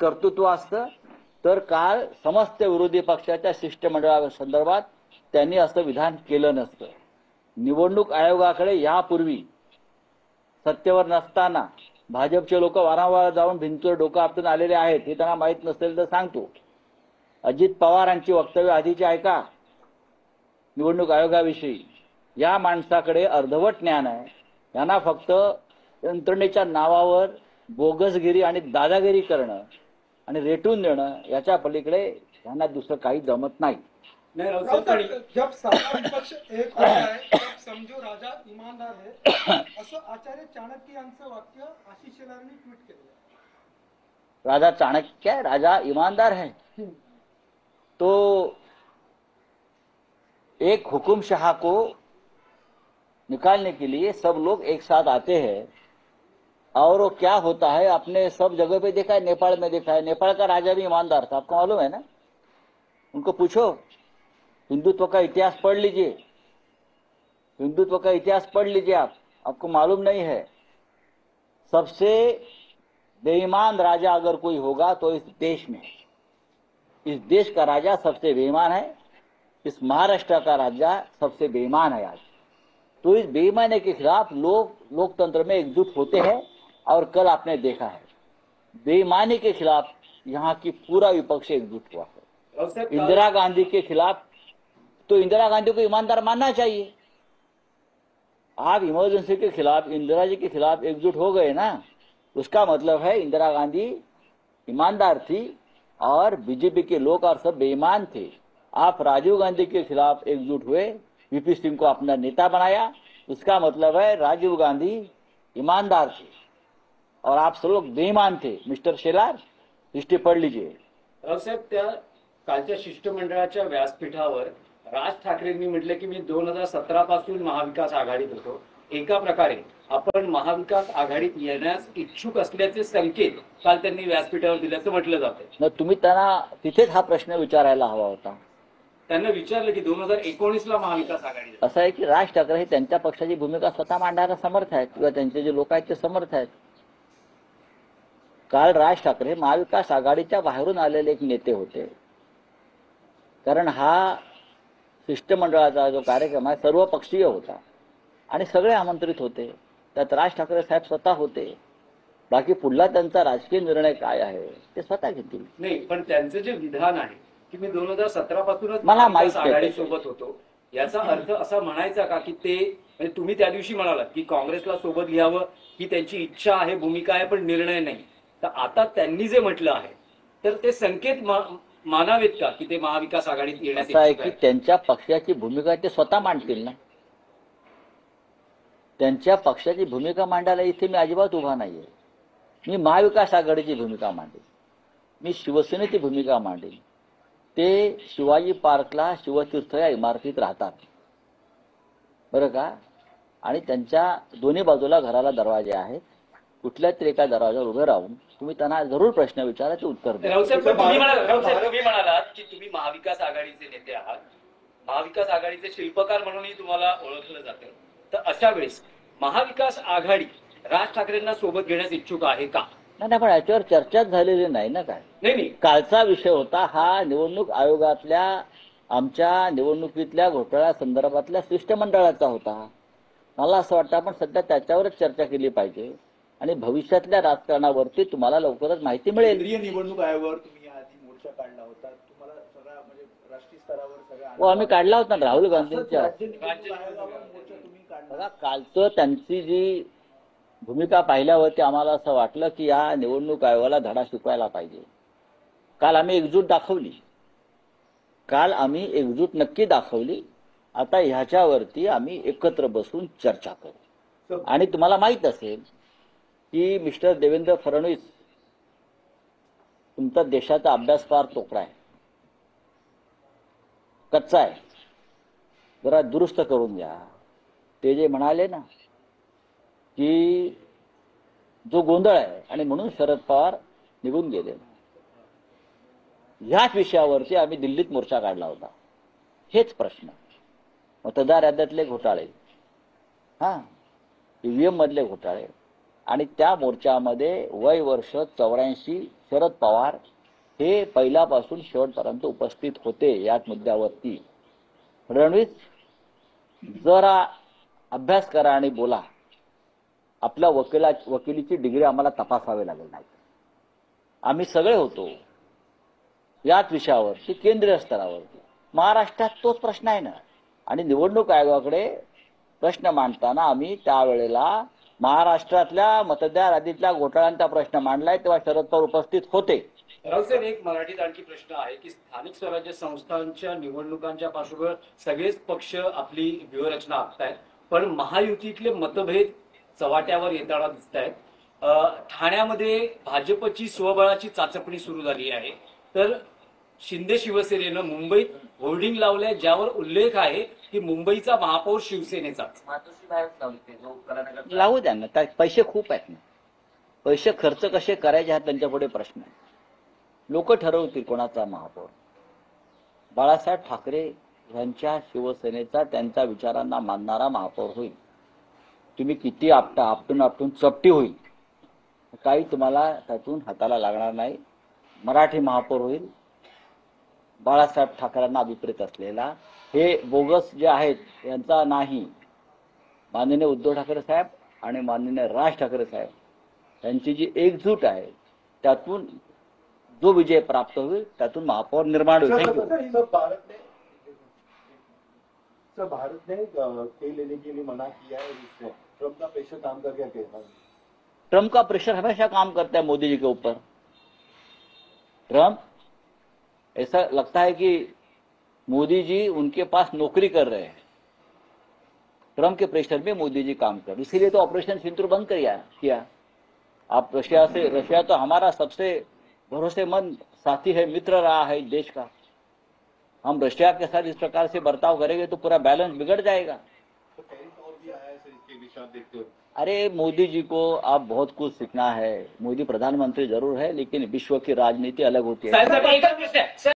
कर्तृत्व असतं तर काल समस्त विरोधी पक्षाच्या शिष्टमंडळासंदर्भात त्यांनी असं विधान केलं नसतं. निवडणूक आयोगाकडे यापूर्वी सत्तेवर नसताना भाजपचे लोक वारंवार जाऊन भिंतीवर डोकं आपटून आलेले आहेत. हे त्यांना माहीत नसेल तर सांगतो. अजित पवारांची वक्तव्य आधीची ऐका निवडणूक आयोगाविषयी. या माणसाकडे अर्धवट ज्ञान आहे. यांना फक्त यंत्रणेच्या नावावर बोगसगिरी आणि दादागिरी करणं आणि रेटून देणं याच्या पलीकडे यांना दुसरं काही जमत नाही. जब सारा विपक्ष एक हो जाए तब समझो राजा ईमानदार है, असं आचार्य चाणक्य यांचं वाक्य आशिष शेलारांनी ट्विट केलं. राजा चाणक्य राजा ईमानदार है तो एक हुकुमशाह को निकालने के लिए सब लोग एक साथ आते हैं और वो क्या होता है आपने सब जगह पे देखा है. नेपाल में देखा है. नेपाल का राजा भी ईमानदार था, आपको मालूम है ना. उनको पूछो, हिंदुत्व का इतिहास पढ़ लीजिए. हिंदुत्व का इतिहास पढ़ लीजिए आपको मालूम नहीं है. सबसे बेईमान राजा अगर कोई होगा तो इस देश में, इस देश का राजा सबसे बेईमान है. इस महाराष्ट्र का राजा सबसे बेईमान है आज. तो इस बेईमानी के खिलाफ लोग लोकतंत्र में एकजुट होते हैं और कल आपने देखा है बेईमानी के खिलाफ यहाँ की पूरा विपक्ष एकजुट हुआ है. इंदिरा गांधी के खिलाफ तो इंदिरा गांधी को ईमानदार मानना चाहिए. आप इमरजेंसी के खिलाफ इंदिरा जी के खिलाफ एकजुट हो गए ना, उसका मतलब है इंदिरा गांधी ईमानदार थी और बीजेपी के लोग और सब बेईमान थे. आप राजीव गांधी के खिलाफ एकजुट हुए, वीपी सिंह को अपना नेता बनाया, उसका मतलब है राजीव गांधी ईमानदार थे और आप सब लोग बेईमान थे. मिस्टर शेलार, हिस्ट्री पढ़ लीजिए. साहेब, त्या कालच्या शिष्टमंडळाच्या व्यासपीठावर राज ठाकरेंनी म्हटले की मी 2017 पासून महाविकास आघाडीत होतो. एका प्रकारे आपण महाविकास आघाडीत येण्यास इच्छुक असल्याचे संकेत काल त्यांनी व्यासपीठावर दिल्याचं म्हटलं जातं. तुम्ही त्यांना तिथेच हा प्रश्न विचारायला हवा होता. त्यांना विचारलं की 2019ला महाविकास आघाडी. असं आहे की राज ठाकरे हे त्यांच्या पक्षाची भूमिका स्वतः मांडायला समर्थ आहेत किंवा त्यांचे जे लोक आहेत ते समर्थ आहेत. काल राज ठाकरे महाविकास आघाडीच्या बाहेरून आलेले एक नेते होते. कारण हा शिष्टमंडळाचा जो कार्यक्रम आहे सर्व पक्षीय होता आणि सगळे आमंत्रित होते. त्यात राज ठाकरे साहेब स्वतः होते. बाकी पुढला त्यांचा राजकीय निर्णय काय आहे ते स्वतः घेतील. नाही, पण त्यांचं जे विधान आहे की मी 2017 पासूनच मला माहित आघाडी सोबत होतो, याचा अर्थ असा म्हणायचा का की ते म्हणजे तुम्ही त्या दिवशी म्हणालात की काँग्रेसला सोबत घ्यावं ही त्यांची इच्छा आहे, भूमिका आहे, पण निर्णय नाही. तर आता त्यांनी जे म्हटलं आहे तर ते संकेत मानावेत का की ते महाविकास आघाडीत येण्यास आहे की त्यांच्या पक्षाची भूमिका ते स्वतः मांडतील ना. त्यांच्या पक्षाची भूमिका मांडायला इथे मी अजिबात उभा नाहीये. मी महाविकास आघाडीची भूमिका मांडेल, मी शिवसेनेची भूमिका मांडेल. ते शिवाजी पार्कला शिवतीर्थ या इमारतीत राहतात बरं का. आणि त्यांच्या दोन्ही बाजूला घराला दरवाजे आहेत. कुठल्या तरी एका दरवाजावर उभे राहून तुम्ही त्यांना जरूर प्रश्न विचारा, ते उत्तर द्या. तुम्ही म्हणालात की तुम्ही महाविकास आघाडीचे नेते आहात, महाविकास आघाडीचे शिल्पकार म्हणूनही तुम्हाला ओळखलं जातं. तर अशा वेळेस महाविकास आघाडी राज ठाकरेंना सोबत घेण्यास इच्छुक आहे का? नाही, पण याच्यावर चर्चाच झालेली नाही ना. काय नाही, कालचा विषय होता हा निवडणूक आयोगातल्या आमच्या निवडणुकीतल्या घोटाळ्या संदर्भातल्या शिष्टमंडळाचा होता. मला असं वाटतं आपण सध्या त्याच्यावरच चर्चा केली पाहिजे आणि भविष्यातल्या राजकारणावरती तुम्हाला लवकरच माहिती मिळेल. केंद्रीय निवडणूक आयोगावर तुम्ही आधी मोर्चा काढला होता, तुम्हाला सगळा म्हणजे राष्ट्रीय स्तरावर सगळा आम्ही काढला होता ना राहुल गांधींच्या. बघा कालचं त्यांची जी भूमिका पाहिल्यावरती आम्हाला असं वाटलं की या निवडणूक आयोगाला धडा शिकवायला पाहिजे. काल आम्ही एकजूट दाखवली, काल आम्ही एकजूट नक्की दाखवली. आता ह्याच्यावरती आम्ही एकत्र बसून चर्चा करू. आणि तुम्हाला माहित असेल की मिस्टर देवेंद्र फडणवीस, तुमचा देशाचा अभ्यास फार तोकडा आहे, कच्चा आहे, जरा दुरुस्त करून घ्या. ते जे म्हणाले ना की जो गोंधळ आहे आणि म्हणून शरद पवार निघून गेले, ह्याच विषयावरती आम्ही दिल्लीत मोर्चा काढला होता. हेच प्रश्न, मतदार याद्यातले घोटाळे, ईव्हीएम मधले घोटाळे आणि त्या मोर्चामध्ये वय वर्ष 84 शरद पवार हे पहिल्यापासून शेवटपर्यंत उपस्थित होते याच मुद्द्यावरती. फडणवीस जरा अभ्यास करा आणि बोला. आपल्या वकिलीची डिग्री आम्हाला तपासावी लागेल नाही. आम्ही सगळे होतो याच विषयावरती केंद्रीय स्तरावरती. महाराष्ट्रात तोच प्रश्न आहे ना. आणि निवडणूक आयोगाकडे प्रश्न मांडताना आम्ही त्यावेळेला महाराष्ट्रातल्या मतदार यादीतल्या घोटाळ्यांचा प्रश्न मांडलाय तेव्हा शरद पवार उपस्थित होते. रावसाहेब, एक मराठीत आणखी प्रश्न आहे की स्थानिक स्वराज्य संस्थांच्या निवडणुकांच्या पार्श्वभूमीवर सगळेच पक्ष आपली व्यूहरचना आखतायत, पण महायुतीतले मतभेद चव्हाट्यावर येताना दिसत आहेत. ठाण्यामध्ये भाजपची स्वबळाची चाचपणी सुरू झाली आहे, तर शिंदे शिवसेनेनं मुंबईत होर्डिंग लावलंय ज्यावर उल्लेख आहे की मुंबईचा महापौर शिवसेनेचाच. लावू द्या ना, त्या पैसे खूप आहेत ना. पैसे खर्च कसे करायचे हा त्यांच्यापुढे प्रश्न आहे. लोक ठरवतील कोणाचा महापौर. बाळासाहेब ठाकरे यांच्या शिवसेनेचा त्यांच्या विचारांना मानणारा महापौर होईल. तुम्ही किती आपटून चपटी होईल, काही तुम्हाला त्यातून हाताला लागणार नाही. मराठी महापौर होईल. बाळासाहेब ठाकरेंना अभिप्रेत असलेला हे बोगस जे आहेत यांचा नाही. माननीय उद्धव ठाकरे साहेब आणि माननीय राज ठाकरे साहेब यांची जी एकजूट आहे त्यातून जो विजय प्राप्त होईल त्यातून महापौर निर्माण होईल. भारत ने तेल लेने के लिए मना किया है. ट्रम्प का प्रेशर काम कर गया कहना. ट्रम्प का प्रेशर हमेशा काम करता है मोदी जी के ऊपर. ट्रम्प ऐसा लगता है कि मोदी जी उनके पास नौकरी कर रहे हैं. ट्रम्प के प्रेशर में मोदी जी काम कर, इसीलिए तो ऑपरेशन सिंदूर बंद किया. आप रशिया तो हमारा सबसे भरोसेमंद साथी है, मित्र रहा है देश का. हम रशिया के साथ इस प्रकार से बर्ताव करेंगे तो पूरा बैलेंस बिगड़ जाएगा. तो और भी आया है सर इसके विचार देखते हुए. अरे मोदी जी को अब बहुत कुछ सीखना है. मोदी प्रधानमंत्री जरूर है लेकिन विश्व की राजनीति अलग होती है.